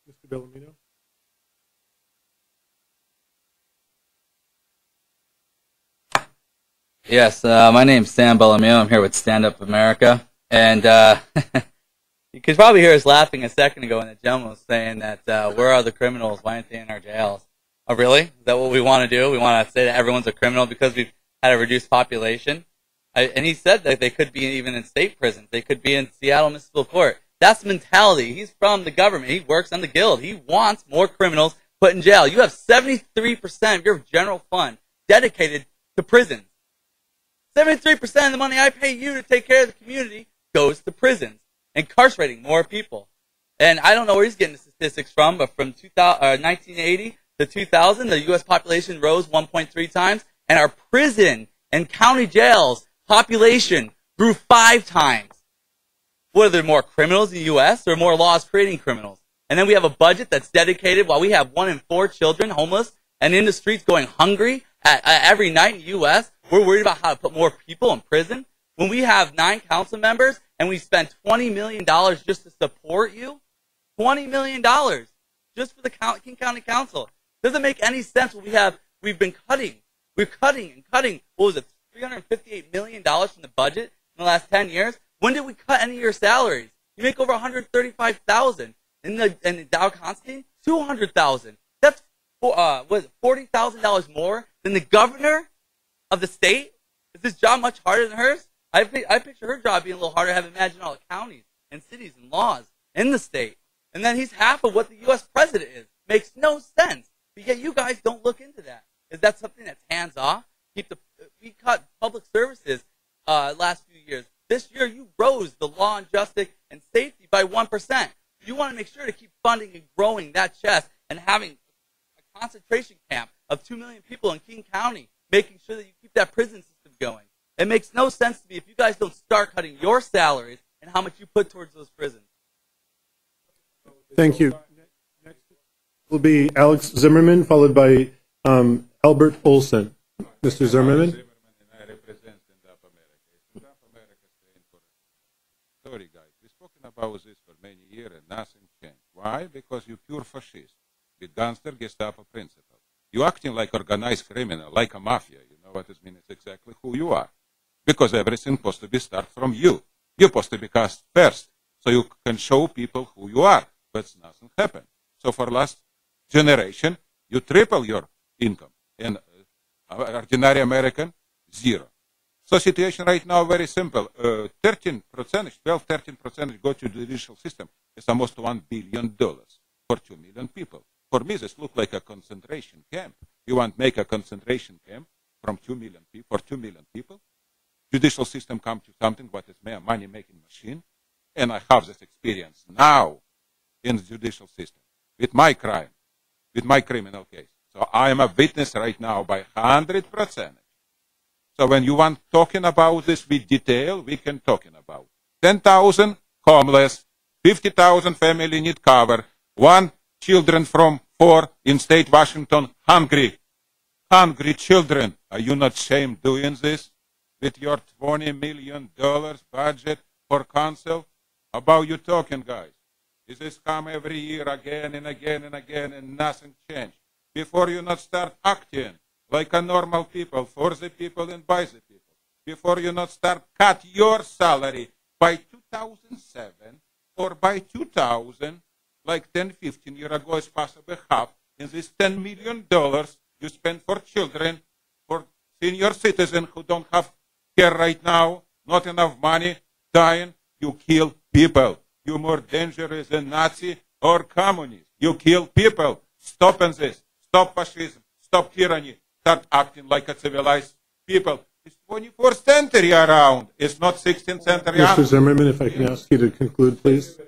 Mr. Bellamino. Yes, my name's Sam Bellamino. I'm here with StandUP-America. And you could probably hear us laughing a second ago when the gentleman was saying that where are the criminals? Why aren't they in our jails? Oh, really? Is that what we want to do? We want to say that everyone's a criminal because we've had a reduced population? And he said that they could be even in state prisons. They could be in Seattle Municipal Court. That's the mentality. He's from the government. He works on the guild. He wants more criminals put in jail. You have 73% of your general fund dedicated to prisons. 73% of the money I pay you to take care of the community goes to prisons, incarcerating more people. And I don't know where he's getting the statistics from, but from 1980 to 2000, the U.S. population rose 1.3 times, and our prison and county jails population grew 5 times. What, are there more criminals in the U.S.? There are more laws creating criminals. And then we have a budget that's dedicated, while we have 1 in 4 children homeless and in the streets going hungry every night in the U.S., we're worried about how to put more people in prison. When we have 9 council members and we spend $20 million just to support you, $20 million just for the King County Council. Doesn't make any sense what we've been cutting. We're cutting and cutting, what was it, $358 million from the budget in the last 10 years? When did we cut any of your salaries? You make over $135,000. In the Dow Constantine, $200,000. That's $40,000 more than the governor of the state? Is this job much harder than hers? I picture her job being a little harder. I have imagined all the counties and cities and laws in the state. And then he's half of what the U.S. president is. Makes no sense. But yet you guys don't look into that. Is that something that's hands off? We cut public services last few years. This year you rose the law and justice and safety by 1%. You want to make sure to keep funding and growing that chest and having a concentration camp of 2 million people in King County, making sure that you keep that prison system going. It makes no sense to me if you guys don't start cutting your salaries and how much you put towards those prisons. Thank you. Next will be Alex Zimmerman, followed by Albert Olson. Mr. Zimmerman. I represent StandUP-America. StandUP-America stands for, sorry guys, we've spoken about this for many years and nothing changed. Why? Because you're pure fascist with gangster Gestapo principle. You're acting like organized criminal, like a mafia. You know what it means? It's exactly who you are. Because everything supposed to be start from you. You're supposed to be cast first, so you can show people who you are. But nothing happened. So for last generation, you triple your income. And ordinary American, 0. So situation right now very simple. 13%, 12-13% go to the judicial system. It's almost $1 billion for 2 million people. For me, this looks like a concentration camp. You want to make a concentration camp from 2 million people, for 2 million people? Judicial system come to something what is a money-making machine. And I have this experience now in the judicial system with my crime, with my criminal case. So I am a witness right now by 100%. So when you want talking about this with detail, we can talking about 10,000 homeless, 50,000 family need cover, 1 children from 4 in state Washington hungry children. Are you not ashamed doing this with your $20 million budget for council? About you talking, guys? This come every year again and again and again, and nothing changed. Before you not start acting like a normal people, for the people and by the people. Before you not start cut your salary by 2007 or by 2000, like 10, 15 years ago, is possibly half. In this $10 million you spend for children, for senior citizens who don't have care right now, not enough money, dying, you kill people. You're more dangerous than Nazi or communist. You kill people. Stop this. Stop fascism. Stop tyranny. Start acting like a civilized people. It's 24th century around. It's not 16th century. Mr. Zimmerman, if I can ask you to conclude, please.